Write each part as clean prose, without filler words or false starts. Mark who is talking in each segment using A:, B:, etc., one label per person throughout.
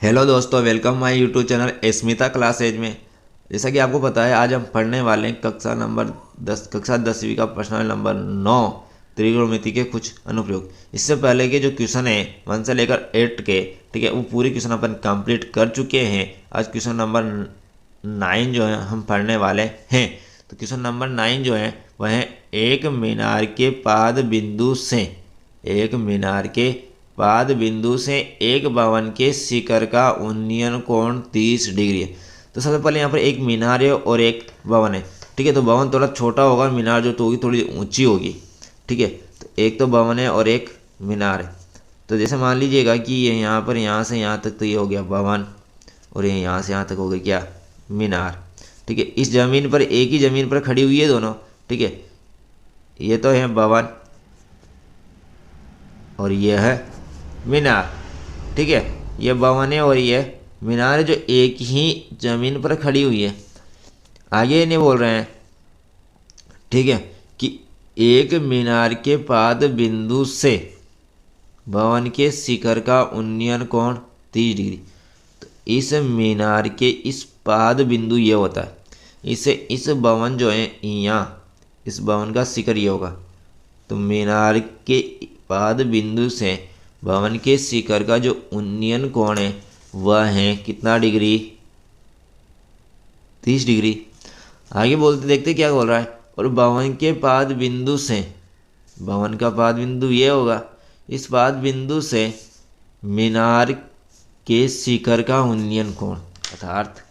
A: Hello दोस्तों, welcome my YouTube channel Smita classes में। जैसा कि आपको पता है, आज हम पढ़ने वाले हैं कक्षा 10वीं का प्रश्न नंबर 9, त्रिकोणमिति के कुछ अनुप्रयोग। इससे पहले के जो क्वेश्चन है 1 से लेकर 8 के, ठीक है, वो पूरे क्वेश्चन अपन कंप्लीट कर चुके हैं। आज क्वेश्चन नंबर 9 जो है हम पढ़ने वाले हैं। तो क्वेश्चन नंबर 9 जो है वह है एक मीनार के पाद बिंदु से एक भवन के शिखर का उन्नयन कोण 30 डिग्री है। तो सबसे पहले यहाँ पर एक मीनार है और एक भवन है, ठीक है। तो भवन थोड़ा छोटा होगा, मीनार जो तो होगी थोड़ी ऊंची होगी, ठीक है। तो एक तो भवन है और एक मीनार है। तो जैसे मान लीजिएगा कि ये यहाँ पर यहाँ से यहाँ तक तो ये हो गया भवन, और ये यहाँ से यहाँ तक हो गया क्या, मीनार, ठीक है। इस जमीन पर, एक ही जमीन पर खड़ी हुई है दोनों, ठीक है। ये तो है भवन और ये है मीनार, ठीक है। ये भवन है और ये मीनार है, जो एक ही जमीन पर खड़ी हुई है। आगे इन्हें बोल रहे हैं, ठीक है, कि एक मीनार के पाद बिंदु से भवन के शिखर का उन्नयन कोण 30 डिग्री। तो इस मीनार के इस पाद बिंदु ये होता है, इसे इस भवन जो है यहाँ, इस भवन का शिखर ये होगा। तो मीनार के पाद बिंदु से भवन के शिखर का जो उन्नयन कोण है वह है कितना डिग्री, 30 डिग्री। आगे बोलते देखते क्या बोल रहा है। और भवन के पाद बिंदु से, भवन का पाद बिंदु ये होगा, इस पाद बिंदु से मीनार के शिखर का उन्नयन कोण अर्थात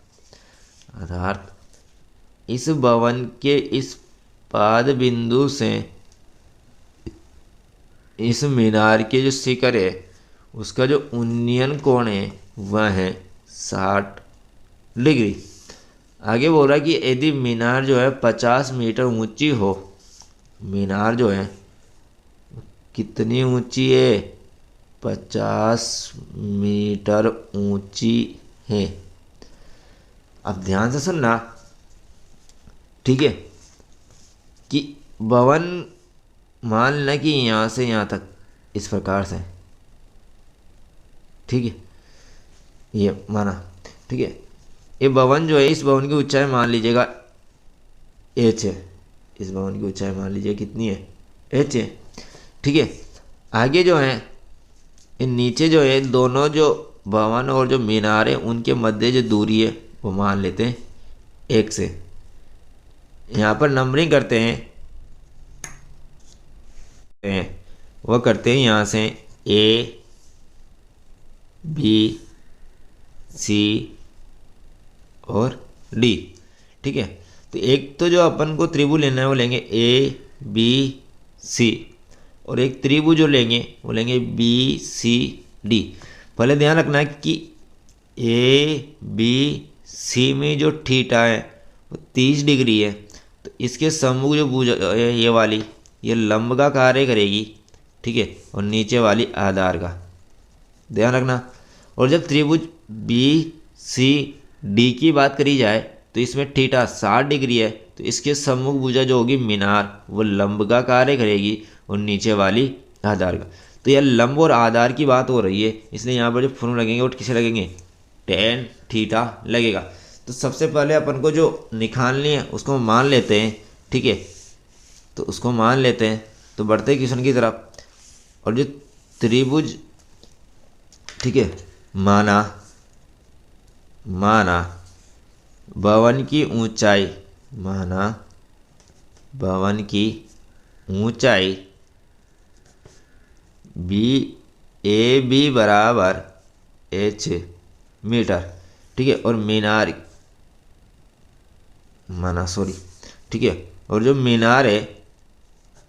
A: इस भवन के इस पाद बिंदु से इस मीनार के जो शिखर है उसका जो उन्नयन कोण है वह है 60 डिग्री। आगे बोल रहा है कि यदि मीनार जो है 50 मीटर ऊंची हो, मीनार जो है कितनी ऊंची है, 50 मीटर ऊंची है। अब ध्यान से सुनना, ठीक है, कि भवन मान लें कि यहाँ से यहाँ तक इस प्रकार से, ठीक है, ये माना, ठीक है। ये भवन जो है, इस भवन की ऊंचाई मान लीजिएगा h है। इस भवन की ऊंचाई मान लीजिए कितनी है, h है, ठीक है। आगे जो है ये नीचे जो है, दोनों जो भवन और जो मीनार है उनके मध्य जो दूरी है वो मान लेते हैं 1 से। यहाँ पर नंबरिंग करते हैं, वह करते हैं यहाँ से A B C और D, ठीक है। तो एक तो जो अपन को त्रिभुज लेना है वो लेंगे A B C, और एक त्रिभुज जो लेंगे वो लेंगे B C D। पहले ध्यान रखना है कि A B C में जो थीटा है वो 30 डिग्री है। तो इसके सम्मुख जो भुजा ये वाली, ये लंब का कार्य करेगी, ठीक है, और नीचे वाली आधार का, ध्यान रखना। और जब त्रिभुज बी सी डी की बात करी जाए तो इसमें थीटा 60 डिग्री है। तो इसके सम्मुख भुजा जो होगी मीनार, वो लंब का कार्य करेगी और नीचे वाली आधार का। तो यह लंब और आधार की बात हो रही है, इसलिए यहाँ पर जो फुन लगेंगे वो किसे लगेंगे, टेन थीटा लगेगा। तो सबसे पहले अपन को जो निकालनी है उसको मान लेते हैं, ठीक है। तो उसको मान लेते हैं, तो बढ़ते हैं क्वेश्चन की तरफ। और जो त्रिभुज, ठीक है, माना भवन की ऊंचाई, माना भवन की ऊंचाई AB बराबर h मीटर, ठीक है। और मीनार ठीक है। और जो मीनार है,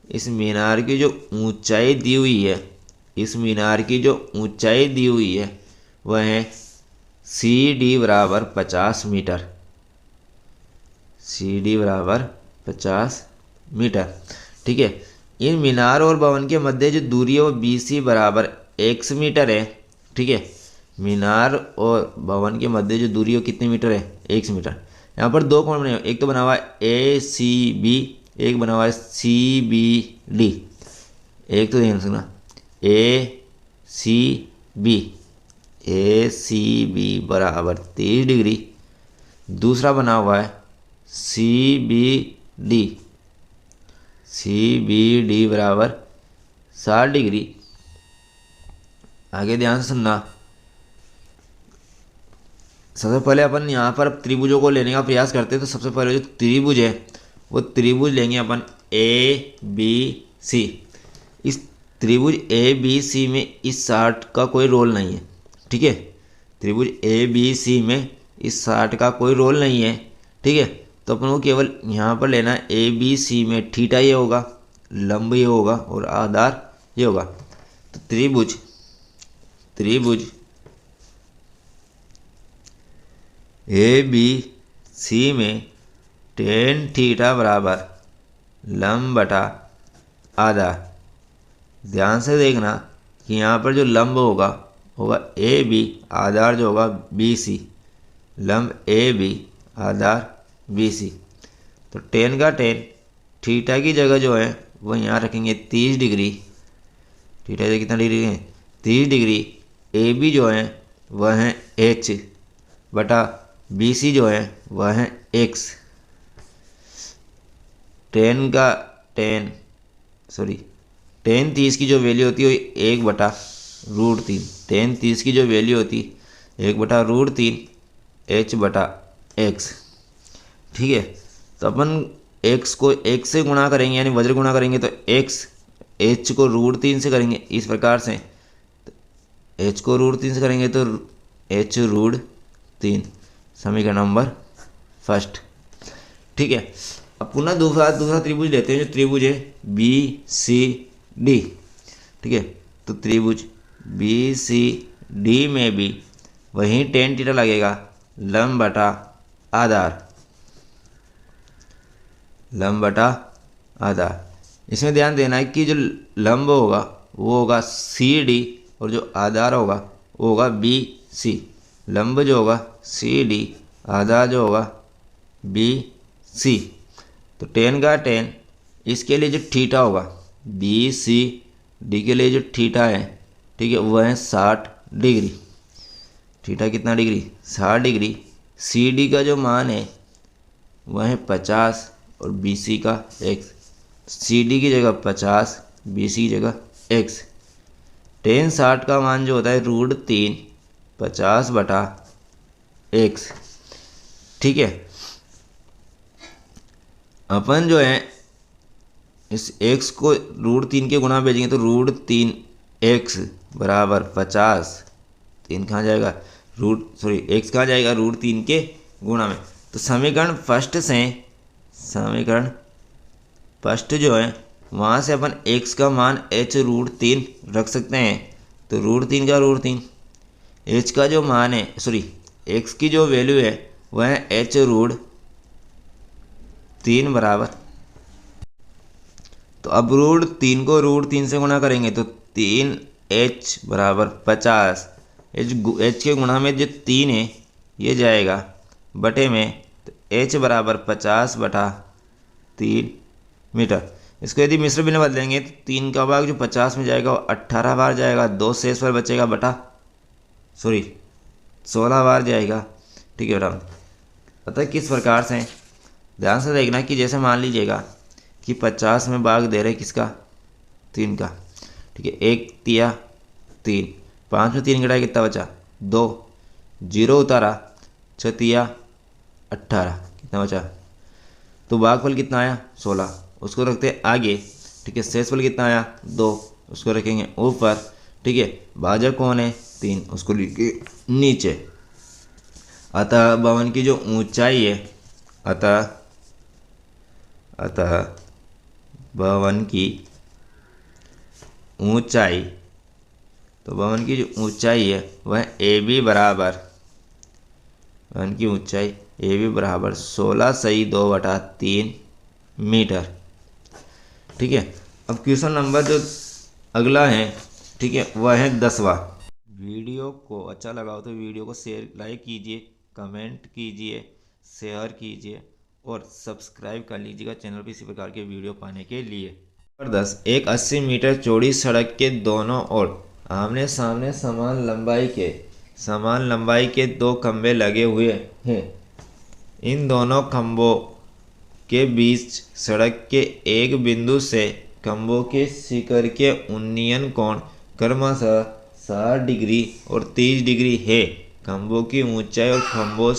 A: इस मीनार की जो ऊंचाई दी हुई है, इस मीनार की जो ऊंचाई दी हुई है वह है CD बराबर 50 मीटर, CD बराबर 50 मीटर, ठीक है। इन मीनार और भवन के मध्य जो दूरी है वो BC बराबर 1 मीटर है, ठीक है। मीनार और भवन के मध्य जो दूरी है वो कितने मीटर है, 1 मीटर। यहाँ पर दो कोण बने हुए, एक तो बना हुआ है ACB, एक बना हुआ है CBD। एक तो ध्यान रखना ACB, ए सी बी बराबर 30 डिग्री। दूसरा बना हुआ है सी बी डी बराबर 60 डिग्री। आगे ध्यान से सुनना। सबसे पहले अपन यहाँ पर त्रिभुजों को लेने का प्रयास करते हैं। तो सबसे पहले जो त्रिभुज है वो त्रिभुज लेंगे अपन ए बी सी। इस त्रिभुज ए बी सी में इस 60 का कोई रोल नहीं है। ठीक है, त्रिभुज ए बी सी में इस 60 का कोई रोल नहीं है। ठीक है, तो अपन को केवल यहाँ पर लेना है ए बी सी में थीटा ये होगा, लंब ये होगा और आधार ये होगा। तो त्रिभुज ए बी सी में टेन थीटा बराबर लंब बटा आधार। ध्यान से देखना कि यहाँ पर जो लंब होगा ए बी, आधार जो होगा बी सी। लंब A B, Aadhaar B C. तो टेन का टेन, थीटा की जगह जो है वो यहाँ रखेंगे 30 डिग्री। थीटा से कितना डिग्री है? 30 डिग्री। ए बी जो है वह है एच बटा बी सी जो है वह है एक्स। टेन 30 की जो वैल्यू होती है वो 1/√3। टेन 30 की जो वैल्यू होती 1/√3 एच बटा एक्स। ठीक है, तो अपन एक्स को एक्स से गुणा करेंगे यानी वज्र गुणा करेंगे तो एक्स एच को √3 से करेंगे इस प्रकार से। एच को √3 से करेंगे तो एच √3, समीकरण नंबर फर्स्ट। ठीक है, अब पुनः दूसरा त्रिभुज लेते हैं जो त्रिभुज है बी सी डी। ठीक है, तो त्रिभुज बी सी डी में भी वही टेन थीटा लगेगा, लंब बटा आधार। इसमें ध्यान देना है कि जो लंब होगा वो होगा सी डी और जो आधार होगा वो होगा बी सी। लंब जो होगा सी डी, आधार जो होगा बी सी। तो टेन का टेन, इसके लिए जो थीटा होगा बी सी डी के लिए जो थीटा है, ठीक है, वह है 60 डिग्री। थीटा कितना डिग्री? 60 डिग्री। सी डी का जो मान है वह है 50 और बी सी का x। सी डी की जगह 50, बी सी की जगह x। टेन 60 का मान जो होता है √3 50 बटा x। ठीक है, अपन जो है इस x को √3 के गुणा भेजेंगे तो √3x बराबर 50। 3 कहाँ जाएगा? x कहाँ जाएगा? √3 के गुणा में। तो समीकरण फर्स्ट जो है वहाँ से अपन x का मान h √3 रख सकते हैं। तो √3 का √3, h का जो मान है x की जो वैल्यू है वह है h √3 बराबर। तो अब √3 को √3 से गुणा करेंगे तो 3h बराबर 50। h के गुणा में जो 3 है ये जाएगा बटे में, तो h बराबर 50 बटा 3 मीटर। इसको यदि मिश्र भिन्न बदलेंगे तो 3 का भाग जो 50 में जाएगा वो 18 बार जाएगा, 2 शेष पर बचेगा बटा 16 बार जाएगा। ठीक है बेटा, पता किस प्रकार से? ध्यान से देखना कि जैसे मान लीजिएगा कि 50 में भाग दे रहे किसका? 3 का। ठीक है, 1 तिया 3, 5 में 3 घटाया कितना बचा? 2, 0 उतारा, 6 तिया 18, कितना बचा? तो भागफल कितना आया? 16, उसको रखते हैं आगे। ठीक है, शेषफल कितना आया? 2, उसको रखेंगे ऊपर। ठीक है, भाजक कौन है? 3, उसको लिखे नीचे। अतः भवन की जो ऊंचाई है, अतः भवन की ऊंचाई, तो भवन की जो ऊंचाई है वह ए बी बराबर, भवन की ऊंचाई ए बी बराबर 16 सही 2/3 मीटर। ठीक है, अब क्वेश्चन नंबर जो अगला है, ठीक है, वह है 10वां। वीडियो को अच्छा लगा हो तो वीडियो को लाइक कीजिए, कमेंट कीजिए, शेयर कीजिए और सब्सक्राइब कर लीजिएगा चैनल पर इसी प्रकार के वीडियो पाने के लिए। नंबर 10, एक 80 मीटर चौड़ी सड़क के दोनों ओर आमने सामने समान लंबाई के समान लंबाई के दो खंभे लगे हुए हैं। इन दोनों खंभों के बीच सड़क के एक बिंदु से खंभों के शिखर के उन्नयन कोण क्रमशः 60 डिग्री और 30 डिग्री है। खंभों की ऊंचाई और खंभों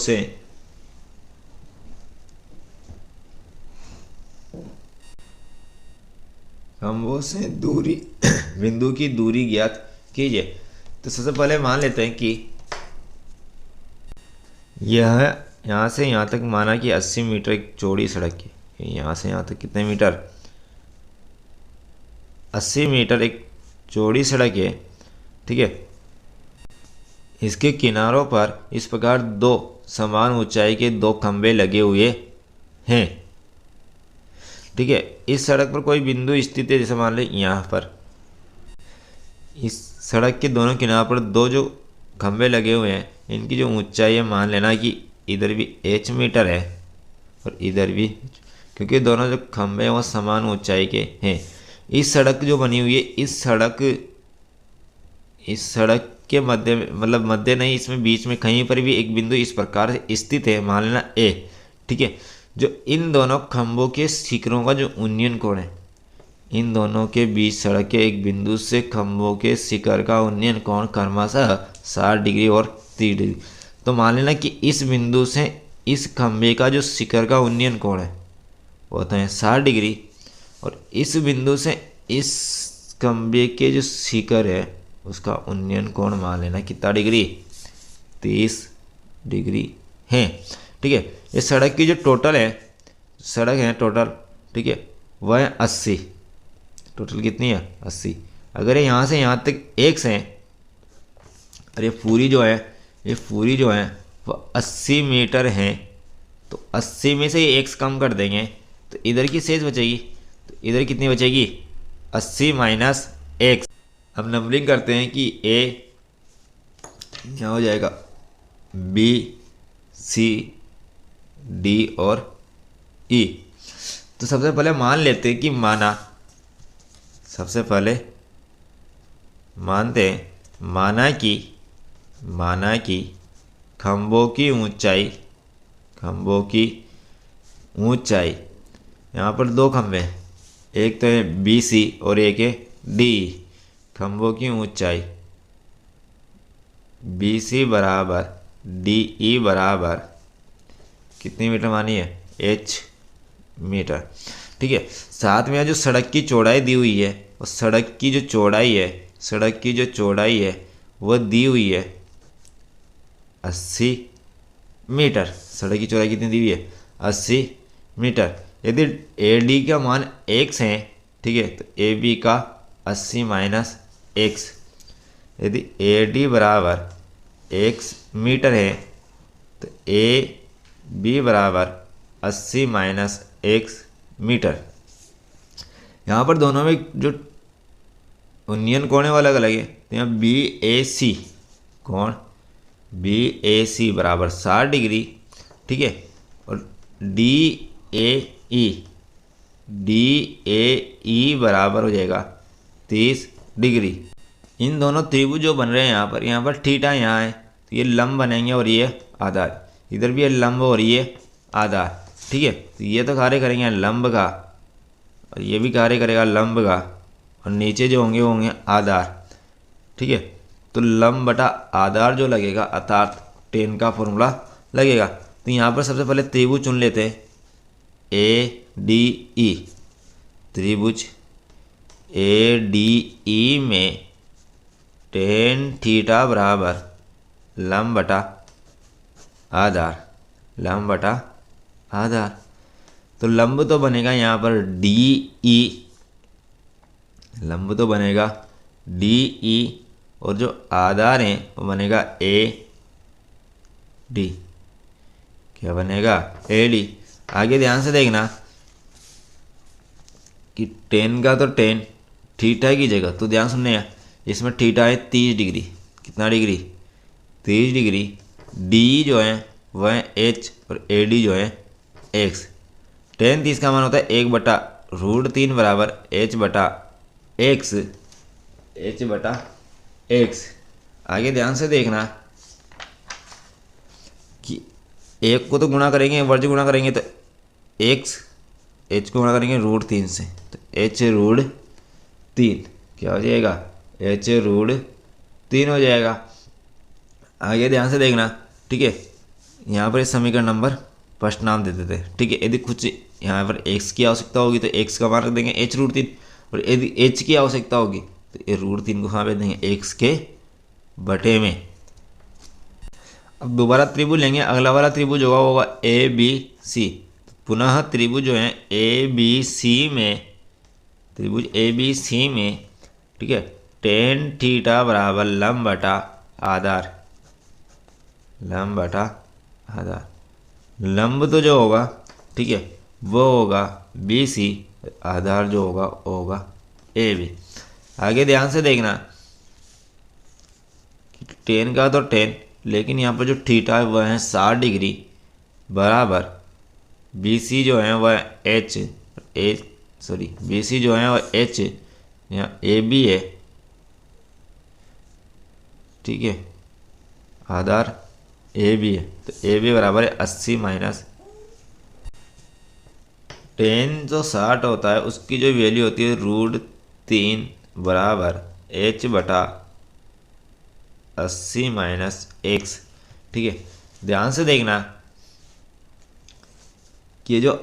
A: से दूरी बिंदु की दूरी ज्ञात कीजिए। तो सबसे पहले मान लेते हैं कि यह यहाँ से यहाँ तक माना कि 80 मीटर एक चौड़ी सड़क है। यहाँ से यहाँ तक कितने मीटर? 80 मीटर एक चौड़ी सड़क है, ठीक है। इसके किनारों पर इस प्रकार दो समान ऊंचाई के दो खंभे लगे हुए हैं, ठीक है। इस सड़क पर कोई बिंदु स्थित है, जैसे मान ले यहाँ पर इस सड़क के दोनों किनारों पर दो जो खंभे लगे हुए हैं, इनकी जो ऊंचाई है मान लेना कि इधर भी h मीटर है और इधर भी, क्योंकि दोनों जो खंभे हैं वो समान ऊंचाई के हैं। इस सड़क जो बनी हुई है, इस सड़क के मध्य में, मतलब मध्य नहीं, इसमें बीच में कहीं पर भी एक बिंदु इस प्रकार से स्थित है, मान लेना A, ठीक है। जो इन दोनों खंभों के शिखरों का जो उन्नयन कोण है, इन दोनों के बीच सड़क के एक बिंदु से खंभों के शिखर का उन्नयन कोण क्रमशः 60 डिग्री और 30 डिग्री। तो मान लेना कि इस बिंदु से इस खंभे का जो शिखर का उन्नयन कोण है वो होता है 60 डिग्री, और इस बिंदु से इस खंभे के जो शिखर है उसका उन्नयन कोण मान लेना कितना डिग्री? 30 डिग्री है, ठीक है। ये सड़क की जो टोटल है, सड़क है टोटल, ठीक है, वह है 80। टोटल कितनी है? 80। अगर ये यहाँ से यहाँ तक x है और ये पूरी जो है वो 80 मीटर है, तो 80 में से ये x कम कर देंगे तो इधर की शेष बचेगी। तो इधर कितनी बचेगी? 80 माइनस x। हम नंबरिंग करते हैं कि a यहाँ हो जाएगा b, c, d और e। तो सबसे पहले मान लेते हैं कि माना कि खंभों की ऊंचाई यहाँ पर दो खंभे हैं, एक तो है BC और एक है DE। खंभों की ऊंचाई BC बराबर DE बराबर कितनी मीटर मानी है? h मीटर, ठीक है। साथ में जो सड़क की चौड़ाई दी हुई है, और सड़क की जो चौड़ाई है वो दी हुई है 80 मीटर। सड़क की चौड़ाई कितनी दी हुई है? 80 मीटर। यदि AD का मान x है, ठीक है, तो AB का 80 माइनस x। यदि AD बराबर x मीटर है तो AB बराबर 80 माइनस x मीटर। यहाँ पर दोनों में जो उन्नयन कोण है वो अलग अलग है। तो यहाँ BAC कोण BAC बराबर 60 डिग्री, ठीक है, और DAE बराबर हो जाएगा 30 डिग्री। इन दोनों त्रिभुज जो बन रहे हैं यहाँ पर थीटा यहाँ है, तो ये लंब बनेंगे और ये आधार, इधर भी ये लंब और ये आधार, ठीक है। तो ये तो कार्य करेंगे लंब का और ये भी कार्य करेगा लंब का, और नीचे जो होंगे वो होंगे आधार, ठीक है। तो लंब बटा आधार जो लगेगा अर्थात tan का फॉर्मूला लगेगा। तो यहाँ पर सबसे पहले त्रिभुज चुन लेते हैं ADE। त्रिभुज ADE में tan थीटा बराबर लंब बटा आधार। तो लंब तो बनेगा यहाँ पर DE, लंब तो बनेगा DE, और जो आधार है वो बनेगा AD। क्या बनेगा? AD। आगे ध्यान से देखना कि tan का तो tan थीटा की जगह, तो ध्यान सुनने, इसमें थीटा है 30 डिग्री। कितना डिग्री? 30 डिग्री। DE जो है वह है H और AD जो है X। tan 30 का मान होता है 1/√3 बराबर H बटा X। आगे ध्यान से देखना एक को तो गुणा करेंगे, वर्ज गुणा करेंगे तो एक्स, एच को गुणा करेंगे √3 से, तो एच √3 क्या हो जाएगा, एच √3 हो जाएगा। आगे ध्यान से देखना, ठीक है। यहाँ पर इस समीकरण नंबर फर्स्ट नाम दे देते हैं, ठीक है। यदि कुछ यहाँ पर एक्स की आवश्यकता होगी तो एक्स का मान रख देंगे एच √3, और यदि एच की आवश्यकता होगी तो ये √3 को कहाँ भेज देंगे, एक्स के बटे में। अब दोबारा त्रिभुज लेंगे, अगला वाला त्रिभुज होगा ए बी सी। पुनः त्रिभुज जो है ए बी सी में, त्रिभुज ए बी सी में, ठीक है, टेन थीटा बराबर लंब बटा आधार, लंब बटा आधार। लंब तो जो होगा, ठीक है, वो होगा बी सी, आधार जो होगा वो होगा ए बी। आगे ध्यान से देखना, टेन का तो टेन, लेकिन यहाँ पर जो थीटा है वह है 60 डिग्री, बराबर बी सी जो है वह एच, बी सी जो है वह एच, यहाँ ए बी है, ठीक है, आधार ए बी है, तो ए बी बराबर है 80 माइनस टेन जो 60 होता है उसकी जो वैल्यू होती है √3 बराबर एच बटा 80 माइनस एक्स, ठीक है। ध्यान से देखना कि ये जो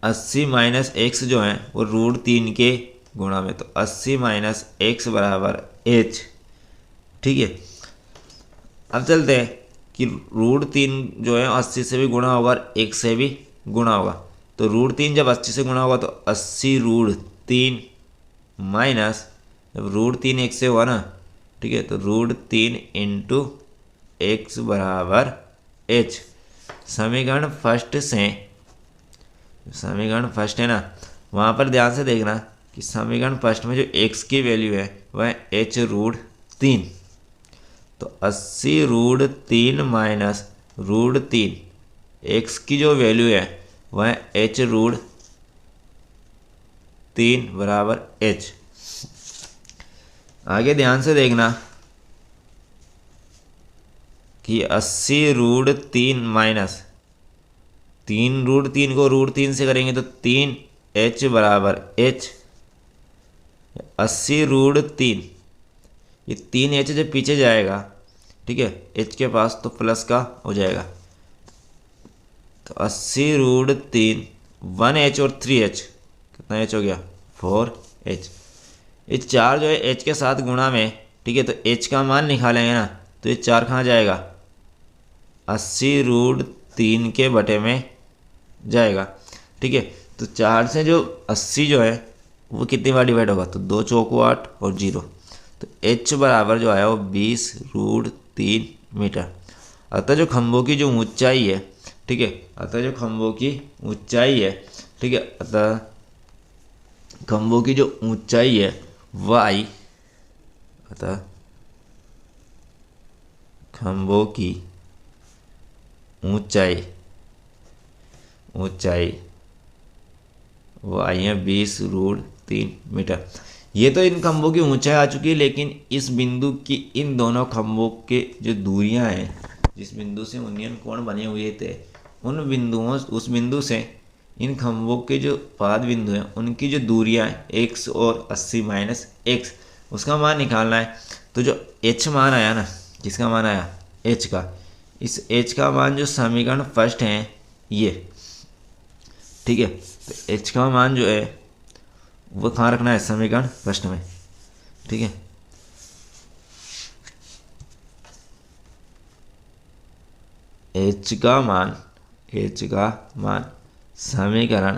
A: 80 माइनस एक्स जो है वो √3 के गुणा में, तो 80 माइनस एक्स बराबर एच, ठीक है। अब चलते हैं कि √3 जो है 80 से भी गुणा होगा और 1 से भी गुणा होगा, तो √3 जब 80 से गुणा होगा तो 80 √3 माइनस, जब √3 1 से हुआ ना, ठीक है, तो √3 इंटू एक्स बराबर एच। समीकरण फर्स्ट से, समीकरण फर्स्ट है ना, वहाँ पर ध्यान से देखना कि समीकरण फर्स्ट में जो एक्स की वैल्यू है वह एच √3, तो 80 √3 माइनस √3, एक्स की जो वैल्यू है वह एच √3 बराबर एच। आगे ध्यान से देखना कि 80 √3 माइनस 3 √3 को √3 से करेंगे तो 3 एच बराबर एच। 80 √3, ये 3 एच जब पीछे जाएगा, ठीक है, एच के पास, तो प्लस का हो जाएगा, तो 80 √3 1 एच और 3 एच, कितना एच हो गया, 4 एच। ये 4 जो है एच के साथ गुणा में, ठीक है, तो एच का मान निकालेंगे ना, तो ये 4 कहाँ जाएगा, 80 √3 के बटे में जाएगा, ठीक है। तो 4 से जो 80 जो है वो कितनी बार डिवाइड होगा, तो 2 चौको 8 और 0, तो एच बराबर जो आया वो 20 √3 मीटर। अतः जो खंभों की जो ऊंचाई है, ठीक है, अतः जो खंभों की ऊंचाई है, ठीक है, अतः खंभों की जो ऊंचाई है वह आई, अतः खंभों की ऊंचाई वो आई है 20 √3 मीटर। ये तो इन खंभों की ऊंचाई आ चुकी है, लेकिन इस बिंदु की इन दोनों खंभों के जो दूरियां हैं, जिस बिंदु से उन्नयन कोण बने हुए थे, उन बिंदुओं, उस बिंदु से इन खंभों के जो पाद बिंदु हैं उनकी जो दूरियां हैं एक्स और 80 माइनस एक्स, उसका मान निकालना है। तो जो एच मान आया ना, किसका मान आया, एच का, इस एच का मान जो समीकरण फर्स्ट है ये, ठीक है, तो एच का मान जो है वो कहाँ रखना है, समीकरण फर्स्ट में, ठीक है। एच का मान समीकरण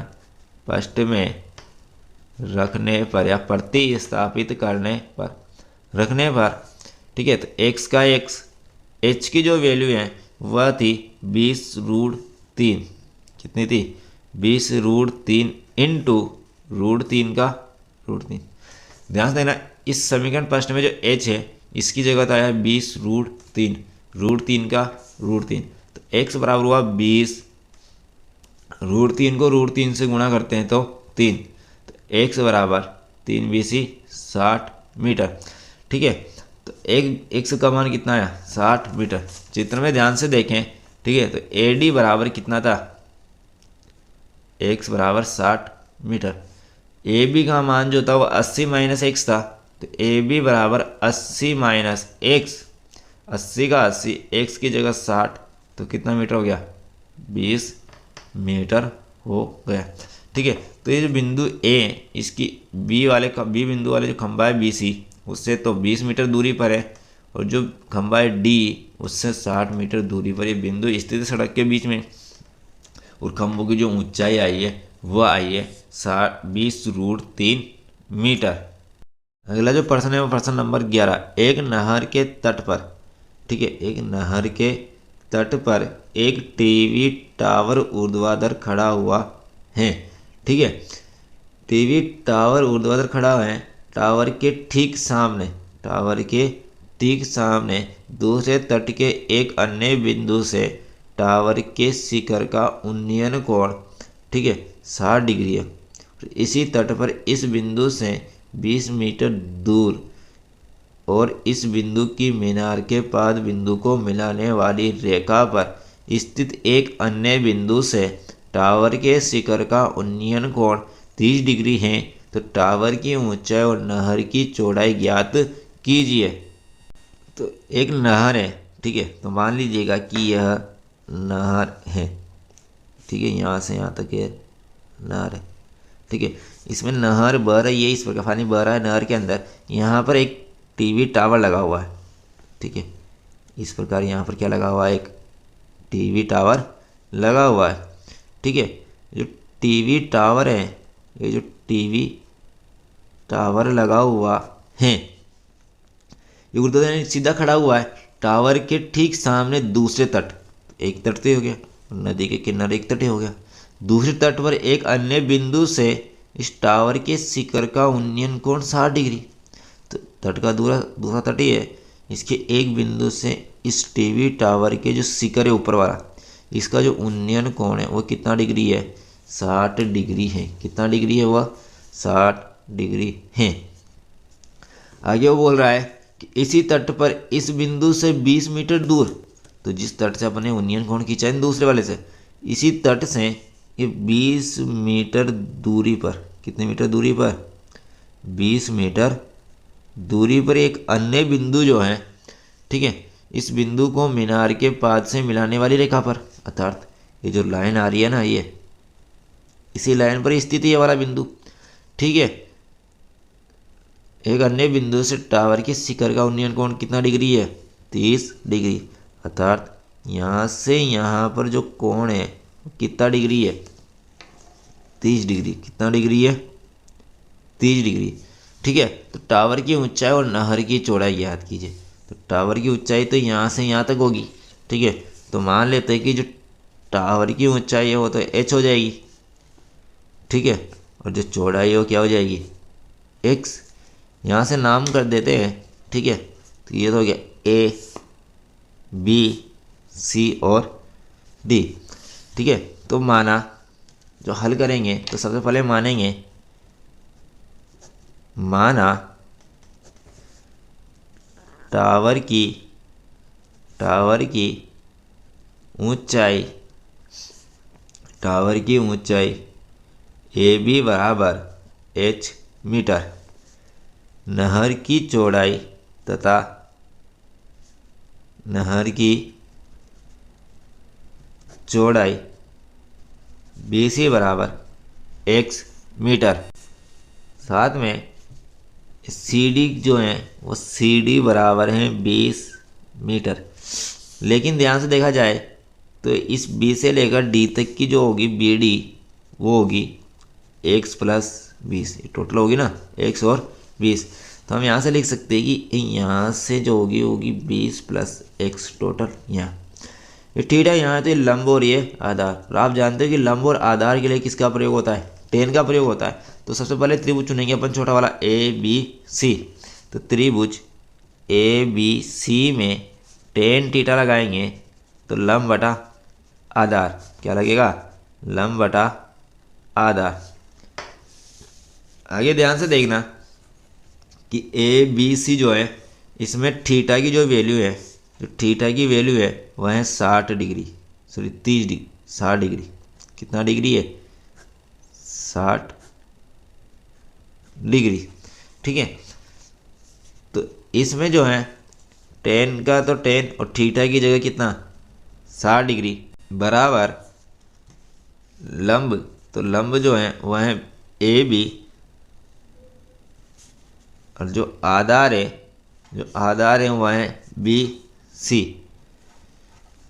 A: फर्स्ट में रखने पर या प्रतिस्थापित करने पर रखने पर, ठीक है, तो एक्स का एक्स, एच की जो वैल्यू है वह थी 20 √3, कितनी थी, 20 √3 इंटू √3 का √3। ध्यान से देना, इस समीकरण फर्स्ट में जो एच है इसकी जगह आया 20 √3, √3 का √3, तो एक्स बराबर हुआ 20, √3 को √3 से गुणा करते हैं तो 3, तो एक्स बराबर 3 20 60 मीटर, ठीक है। तो एक एक्स का मान कितना आया, 60 मीटर। चित्र में ध्यान से देखें ठीक है। तो ए डी बराबर कितना था, x बराबर 60 मीटर। ए बी का मान जो था वो 80 माइनस एक्स था, तो ए बी बराबर 80 माइनस एक्स, 80 का 80, एक्स की जगह 60, तो कितना मीटर हो गया, 20 मीटर हो गया। ठीक है। तो ये जो बिंदु ए, इसकी बी बिंदु वाले जो खंभा है बी सी, उससे तो 20 मीटर दूरी पर है, और जो खंभा है डी, उससे 60 मीटर दूरी पर ये बिंदु स्थित है सड़क के बीच में। और खंभों की जो ऊंचाई आई है वह आई है 20√3 मीटर। अगला जो प्रश्न है वो प्रश्न नंबर 11। एक नहर के तट पर, ठीक है, एक नहर के तट पर एक टीवी टावर ऊर्ध्वाधर खड़ा हुआ है। ठीक है। टीवी टावर ऊर्ध्वाधर खड़ा है। टावर के ठीक सामने, टावर के ठीक सामने दूसरे तट के एक अन्य बिंदु से टावर के शिखर का उन्नयन कोण, ठीक है, 60 डिग्री है। इसी तट पर इस बिंदु से 20 मीटर दूर और इस बिंदु की मीनार के पाद बिंदु को मिलाने वाली रेखा पर स्थित एक अन्य बिंदु से टावर के शिखर का उन्नयन कोण 30 डिग्री है। तो टावर की ऊंचाई और नहर की चौड़ाई ज्ञात कीजिए। तो एक नहर है, ठीक है, तो मान लीजिएगा कि यह नहर है, ठीक है, यहाँ से यहाँ तक ये नहर है। ठीक है। इसमें नहर बह रही है, इस प्रकार पानी बह रहा है नहर के अंदर। यहाँ पर एक टीवी टावर लगा हुआ है। ठीक है। इस प्रकार यहाँ पर क्या लगा हुआ है, एक टीवी टावर लगा हुआ है। ठीक है। जो टीवी टावर है, ये जो टीवी टावर लगा हुआ है, ये ऊर्ध्वाधर सीधा खड़ा हुआ है। टावर के ठीक सामने दूसरे तट, एक तट तो हो गया, नदी के किनारे एक तट हो गया। दूसरे तट पर एक अन्य बिंदु से इस टावर के शिखर का उन्नयन कोण 60 डिग्री। तो तट का दूसरा तट ही है। इसके एक बिंदु से इस टीवी टावर के जो शिखर है ऊपर वाला, इसका जो उन्नयन कोण है वो कितना डिग्री है, 60 डिग्री है। कितना डिग्री है वह, 60 डिग्री है। आगे वो बोल रहा है कि इसी तट पर इस बिंदु से 20 मीटर दूर, तो जिस तट से अपने उन्नयन कोण खींचा है दूसरे वाले से, इसी तट से ये 20 मीटर दूरी पर, कितने मीटर दूरी पर, 20 मीटर दूरी पर एक अन्य बिंदु जो है, ठीक है, इस बिंदु को मीनार के पाद से मिलाने वाली रेखा पर, अर्थात ये जो लाइन आ रही है ना, ये इसी लाइन पर स्थित है ये वाला बिंदु। ठीक है। एक अन्य बिंदु से टावर के शिखर का उन्नयन कोण कितना डिग्री है, 30 डिग्री। अर्थात यहाँ से यहाँ पर जो कोण है कितना डिग्री है, 30 डिग्री। कितना डिग्री है, 30 डिग्री। ठीक है। तो टावर की ऊंचाई और नहर की चौड़ाई याद कीजिए। तो टावर की ऊंचाई तो यहाँ से यहाँ तक होगी। ठीक है। तो मान लेते हैं कि जो टावर की ऊंचाई है वो तो h हो जाएगी। ठीक है। और जो चौड़ाई है वो क्या हो जाएगी, x। यहाँ से नाम कर देते हैं। ठीक है। तो ये तो हो गया A, B, C और D। ठीक है। तो माना, जो हल करेंगे तो सबसे पहले मानेंगे, माना टावर की ऊंचाई AB बराबर h मीटर, नहर की चौड़ाई तथा नहर की चौड़ाई BC बराबर x मीटर। साथ में CD जो है वो CD बराबर है 20 मीटर। लेकिन ध्यान से देखा जाए तो इस B से लेकर D तक की जो होगी BD वो होगी x प्लस 20, टोटल होगी ना x और 20। तो हम यहाँ से लिख सकते हैं कि यहाँ से जो होगी 20 प्लस x टोटल। यहाँ ये थीटा यहाँ तो ये लंब और ये आधार। और आप जानते हो कि लंब और आधार के लिए किसका प्रयोग होता है, टेन का प्रयोग होता है। तो सबसे पहले त्रिभुज चुनेंगे अपन छोटा वाला ABC। तो त्रिभुज ABC में टेन थीटा लगाएंगे तो लंब बटा आधार क्या लगेगा, लंब बटा आधार। आगे ध्यान से देखना कि ABC जो है इसमें थीटा की जो वैल्यू है, जो थीटा की वैल्यू है वह है 60 डिग्री। Sorry 30 degree 60 degree. कितना डिग्री है? 60 डिग्री। ठीक है, तो इसमें जो है टेन का तो टेन और थीटा की जगह कितना 60 डिग्री बराबर लंब, तो लंब जो है वह है ए बी, और जो आधार है वह है बी सी।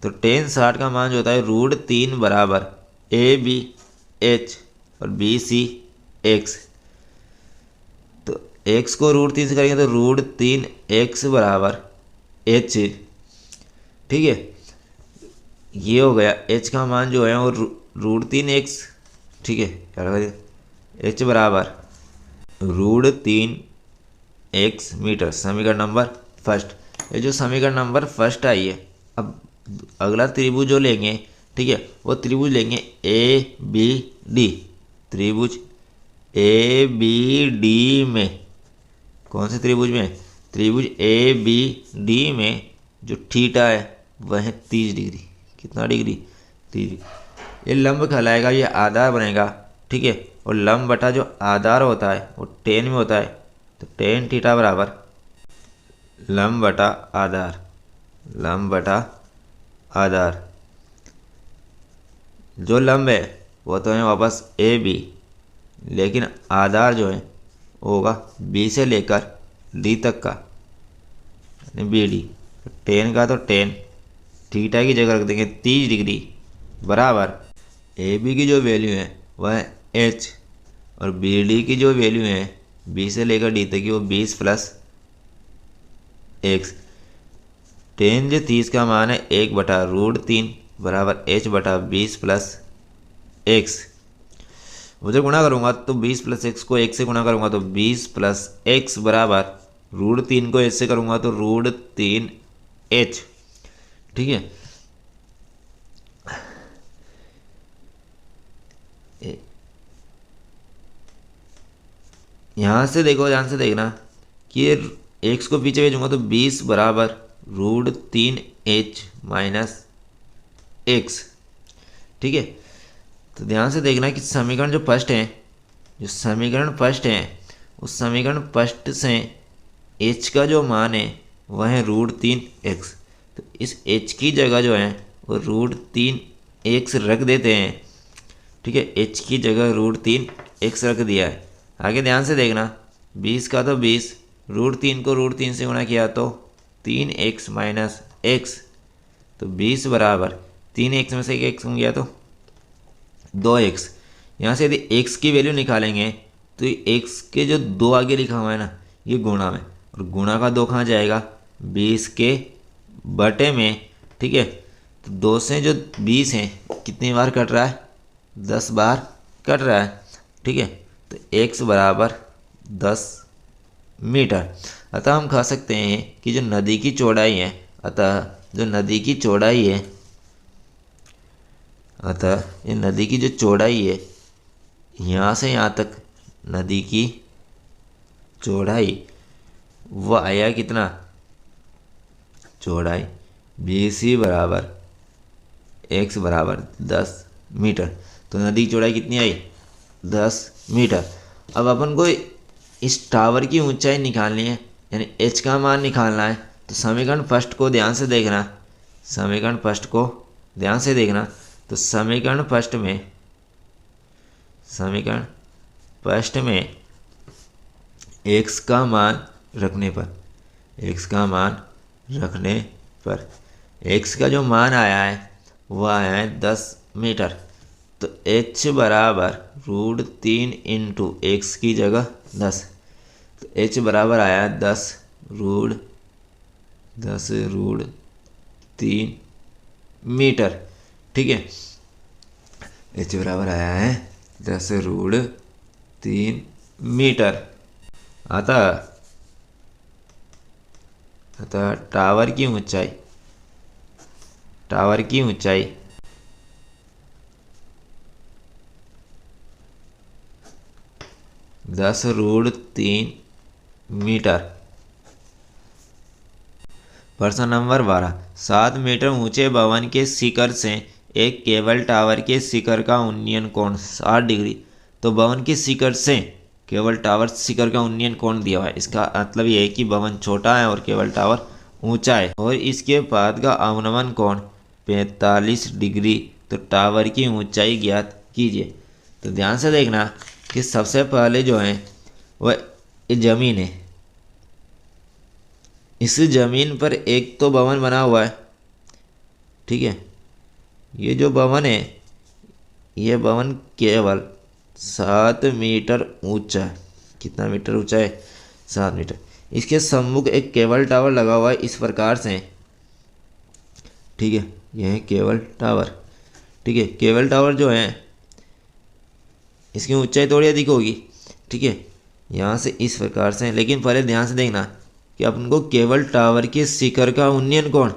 A: तो टेन 60 का मान जो होता है √3 बराबर ए बी एच और बी सी एक्स। तो एक्स को √3 से करेंगे तो √3 एक्स बराबर एच। ठीक है, ये हो गया। एच का मान जो है वो √3 एक्स। ठीक है, क्या लगा एच बराबर √3 एक्स मीटर। समीकरण नंबर फर्स्ट, ये जो समीकरण नंबर फर्स्ट आई है। अब अगला त्रिभुज जो लेंगे, ठीक है, वो त्रिभुज लेंगे ए बी डी। त्रिभुज ए बी डी में, कौन से त्रिभुज में? त्रिभुज ए बी डी में जो थीटा है वह है 30 डिग्री। कितना डिग्री? 30 डिग्री। ये लंब कहलाएगा, ये आधार बनेगा। ठीक है, और लंब बटा जो आधार होता है वो टेन में होता है, तो टेन थीटा बराबर लंब बटा आधार। लंब बटा आधार, जो लंब है वो तो है वापस ए बी, लेकिन आधार जो है वो होगा बी से लेकर डी तक का, बी डी। टेन का तो टेन, थीटा की जगह रख देंगे 30 डिग्री बराबर ए बी की जो वैल्यू है वह है एच, और बी डी की जो वैल्यू है बी से लेकर डी तक की वो 20 प्लस एक्स। टेन जो 30 का मान है 1/√3 बराबर एच बटा 20 प्लस एक्स। वो जब गुणा करूँगा तो 20 प्लस एक्स को 1 से गुणा करूँगा तो 20 प्लस एक्स बराबर √3 को एच से करूँगा तो √3 एच। ठीक है, यहाँ से देखो, ध्यान से देखना कि ये एक्स को पीछे भेजूंगा तो 20 बराबर √3 एच माइनस एक्स। ठीक है, तो ध्यान से देखना कि समीकरण जो फर्स्ट है, उस समीकरण फर्स्ट से एच का जो मान है वह है √3 एक्स। तो इस एच की जगह जो है वो √3 एक्स रख देते हैं। ठीक है, एच की जगह √3 एक्स रख दिया है। आगे ध्यान से देखना, 20 का तो 20, √3 को √3 से गुणा किया तो 3x माइनस एक्स, तो 20 बराबर 3x में से 1 गया तो 2x। यहाँ से यदि x की वैल्यू निकालेंगे तो x के जो 2 आगे लिखा हुआ है ना, ये गुणा में, और गुणा का 2 कहाँ जाएगा? 20 के बटे में। ठीक है, तो 2 से जो 20 है कितनी बार कट रहा है? 10 बार कट रहा है। ठीक है, तो x बराबर 10 मीटर। अतः हम कह सकते हैं कि जो नदी की चौड़ाई है, ये नदी की जो चौड़ाई है यहाँ से यहाँ तक, नदी की चौड़ाई वो आया कितना? चौड़ाई BC बराबर x बराबर 10 मीटर। तो नदी की चौड़ाई कितनी आई? 10 मीटर। अब अपन को इस टावर की ऊंचाई निकालनी है, यानी h का मान निकालना है। तो समीकरण फर्स्ट को ध्यान से देखना, तो समीकरण फर्स्ट में x का मान रखने पर x का जो मान आया है वह आया है 10 मीटर। तो h बराबर √3 इंटू एक्स की जगह 10, तो h बराबर आया 10 √3 मीटर। ठीक है, h बराबर आया है 10 √3 मीटर। अतः टावर की ऊंचाई 10 √3 मीटर। प्रश्न नंबर 12, 7 मीटर ऊंचे भवन के शिखर से एक केबल टावर के शिखर का उन्नयन कोण 60 डिग्री। तो भवन के शिखर से केबल टावर शिखर का उन्नयन कोण दिया हुआ है। इसका मतलब ये है कि भवन छोटा है और केबल टावर ऊंचा है और इसके बाद का अवनमन कोण 45 डिग्री। तो टावर की ऊंचाई ज्ञात कीजिए। तो ध्यान से देखना कि सबसे पहले जो है वह जमीन है। इस जमीन पर एक तो भवन बना हुआ है, ठीक है। ये जो भवन है, ये भवन केवल 7 मीटर ऊंचा है। कितना मीटर ऊंचा है? 7 मीटर। इसके सम्मुख एक केबल टावर लगा हुआ है इस प्रकार से, ठीक है। यह है केबल टावर, ठीक है। केबल टावर जो है इसकी ऊंचाई थोड़ी अधिक होगी, ठीक है, यहाँ से इस प्रकार से। लेकिन पहले ध्यान से देखना कि अपन को केबल टावर के शिखर का उन्नयन कोण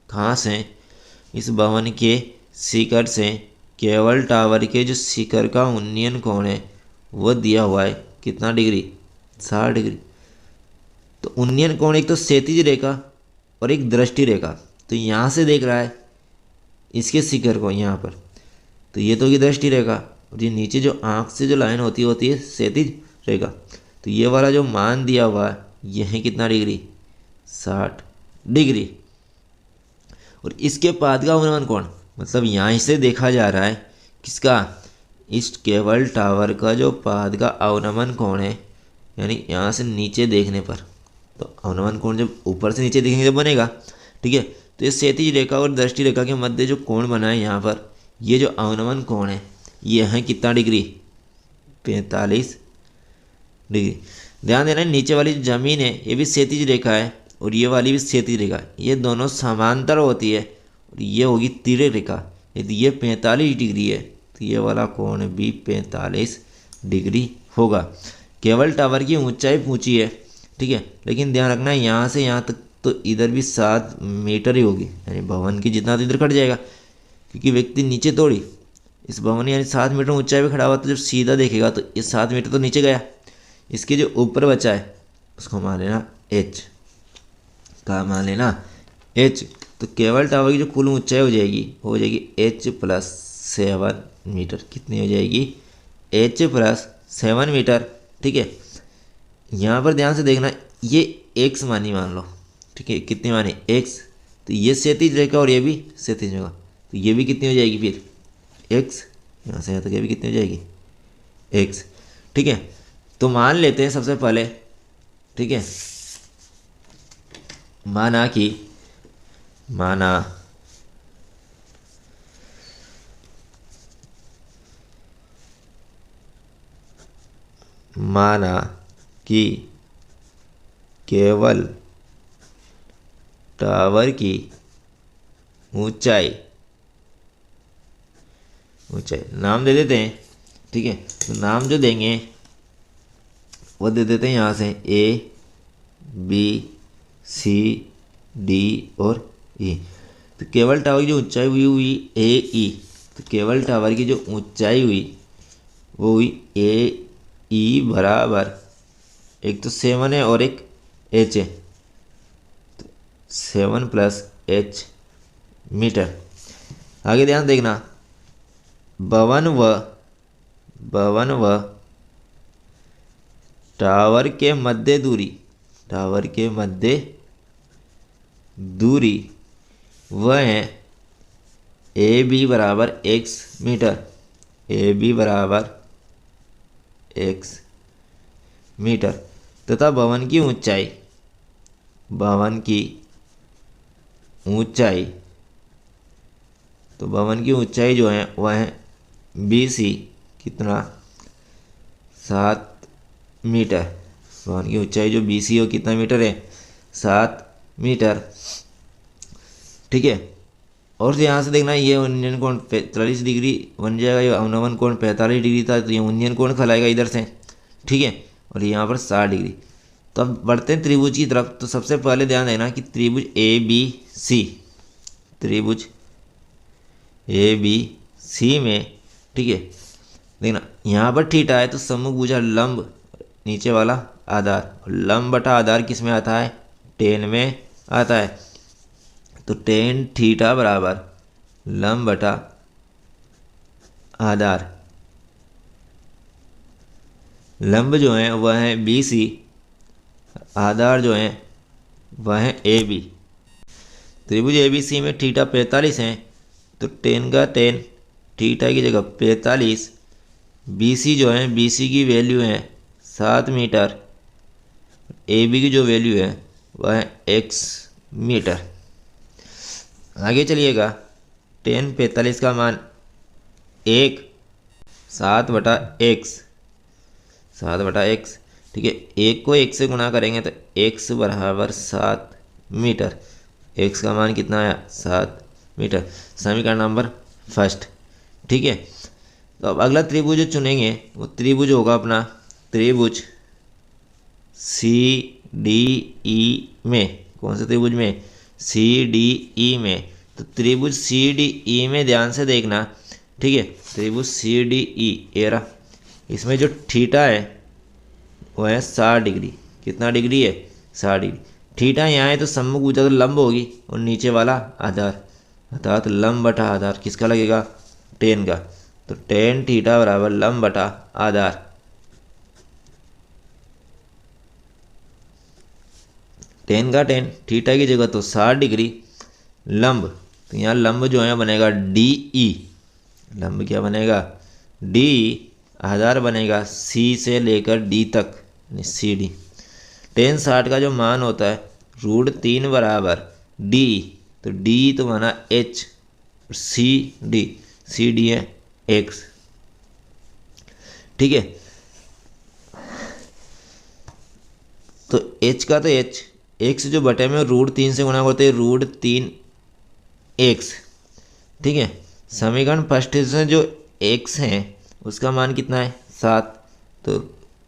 A: कहाँ से, इस भवन के शिखर से केबल टावर के जो शिखर का उन्नयन कोण है वो दिया हुआ है कितना डिग्री? 60 डिग्री। तो उन्नयन कोण एक तो क्षैतिज रेखा और एक दृष्टि रेखा। तो यहाँ से देख रहा है इसके शिखर को यहाँ पर, तो ये तो होगी दृष्टि रेखा और ये नीचे जो आँख से जो लाइन होती है क्षैतिज रेखा। तो ये वाला जो मान दिया हुआ है यह है कितना डिग्री? 60 डिग्री। और इसके बाद का अवनमन कोण मतलब यहाँ से देखा जा रहा है किसका? इस केबल टावर का जो पाद का अवनमन कोण है, यानी यहाँ से नीचे देखने पर। तो अवनमन कोण जब ऊपर से नीचे देखेंगे जब बनेगा, ठीक है। तो ये क्षैतिज रेखा और दृष्टि रेखा के मध्य जो कोण बना है यहाँ पर, ये जो अवनमन कोण है ये है कितना डिग्री? 45 डिग्री। ध्यान देना नीचे वाली जमीन है ये भी क्षैतिज रेखा है और ये वाली भी क्षैतिज रेखा है। ये दोनों समांतर होती है और ये होगी तिर्यक रेखा। यदि ये 45 डिग्री है तो ये वाला कोण भी 45 डिग्री होगा। केबल टावर की ऊंचाई ऊंची है, ठीक है, लेकिन ध्यान रखना यहाँ से यहाँ तक तो इधर भी 7 मीटर ही होगी, यानी भवन की जितना तो इधर कट जाएगा क्योंकि व्यक्ति नीचे तोड़ी इस भवन यानी 7 मीटर ऊंचाई पे खड़ा हुआ, तो जब सीधा देखेगा तो ये 7 मीटर तो नीचे गया। इसके जो ऊपर बचा है उसको मान लेना h का, मान लेना h। तो केबल टावर की जो कुल ऊंचाई हो जाएगी h प्लस 7 मीटर। कितनी हो जाएगी? h प्लस 7 मीटर, ठीक है। यहाँ पर ध्यान से देखना ये x मान लो, ठीक है। कितनी मानी? x। तो ये क्षैतिज रेखा और ये भी क्षैतिज रेखा, तो ये भी कितनी हो जाएगी फिर? x। यहाँ से यहाँ तक ये भी कितनी हो जाएगी? x, ठीक है। तो मान लेते हैं सबसे पहले, ठीक है, माना कि केबल टावर की ऊंचाई नाम दे देते हैं, ठीक है। तो नाम जो देंगे वो दे देते हैं यहाँ से A B C D और E। तो केबल टावर की जो ऊंचाई हुई AE। तो केबल टावर की जो ऊंचाई हुई वो हुई AE बराबर, एक तो 7 है और एक h है, तो 7 प्लस h मीटर। आगे ध्यान देखना, भवन व टावर के मध्य दूरी वह है AB बराबर x मीटर। AB बराबर x मीटर तथा भवन की ऊंचाई जो है वह है BC। कितना? 7 मीटर। भवन की ऊंचाई जो BC हो कितना मीटर है? 7 मीटर, ठीक है। और यहाँ से देखना ये उन्नयन कोण 45 डिग्री बन जाएगा, ये अवनमन कोण 45 डिग्री था, तो ये उन्नयन कोण खलाएगा इधर से, ठीक है। और यहाँ पर 60 डिग्री। तो अब बढ़ते हैं त्रिभुज की तरफ। तो सबसे पहले ध्यान देना कि त्रिभुज ABC में, ठीक है, देखना यहाँ पर थीटा है तो सम्मुख भुजा लंब नीचे वाला आधार, लंब बटा आधार किस में आता है? tan में आता है। तो tan थीटा बराबर लंब बटा आधार। लंब जो है वह है BC, आधार जो है वह है AB। त्रिभुज ABC में थीटा 45 है, तो टेन का टेन थीटा की जगह 45। BC जो है BC की वैल्यू है 7 मीटर, AB की जो वैल्यू है वह है x मीटर। आगे चलिएगा, टेन 45 का मान 1 7/x, 7/x, ठीक है। 1 को 1 से गुणा करेंगे तो x बराबर 7 मीटर। x का मान कितना आया? 7 मीटर। समीकरण नंबर फर्स्ट, ठीक है। तो अब अगला त्रिभुज जो चुनेंगे वो त्रिभुज होगा अपना त्रिभुज CDE में। कौन से त्रिभुज में? CDE में। तो त्रिभुज CDE में ध्यान से देखना, ठीक है। त्रिभुज CDE एरा, इसमें जो थीटा है वो है 60 डिग्री। कितना डिग्री है? 60 डिग्री। थीटा यहाँ है तो सम्मुख भुजा तो लंब होगी और नीचे वाला आधार, अर्थात लंब बटा आधार किसका लगेगा? टेन का। तो टेन थीटा बराबर लंब बटा आधार। टेन का टेन, थीटा की जगह तो 60 डिग्री, लंब तो यहाँ लंब जो है बनेगा DE। लंब क्या बनेगा? DE। आधार बनेगा C से लेकर D तक, CD। टेन 60 का जो मान होता है √3 बराबर D, तो D तो बना H, CD है X, ठीक है। तो H का तो H, X जो बटे में √3 से गुणा करते हैं √3x, ठीक है। समीकरण फर्स्ट से जो x है उसका मान कितना है? 7। तो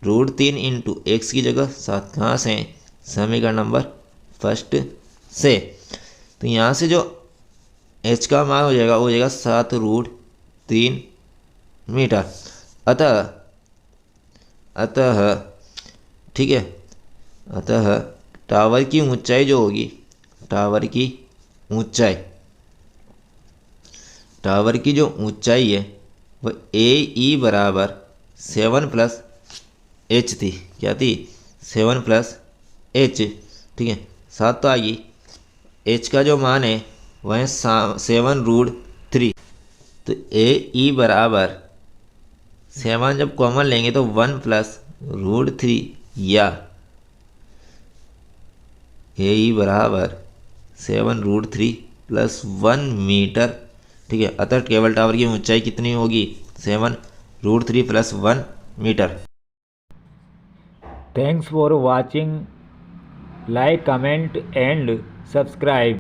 A: √3 इंटू एक्स की जगह 7 कहाँ से है? समीकरण नंबर फर्स्ट से। तो यहाँ से जो h का मान हो जाएगा वो हो जाएगा 7√3 मीटर। अतः ठीक है, अतः टावर की ऊंचाई जो होगी, टावर की जो ऊंचाई है वह AE बराबर 7 + h थी। क्या थी? 7 + h, ठीक है। 7 तो आ गई। h का जो मान है वह है 7√3। तो AE बराबर 7 जब कॉमन लेंगे तो 1 + √3, या AE बराबर 7√3 + 1 मीटर, ठीक है। अतः केबल टावर की ऊंचाई कितनी होगी? 7√3 + 1 metre.
B: Thanks for watching. Like, comment and subscribe.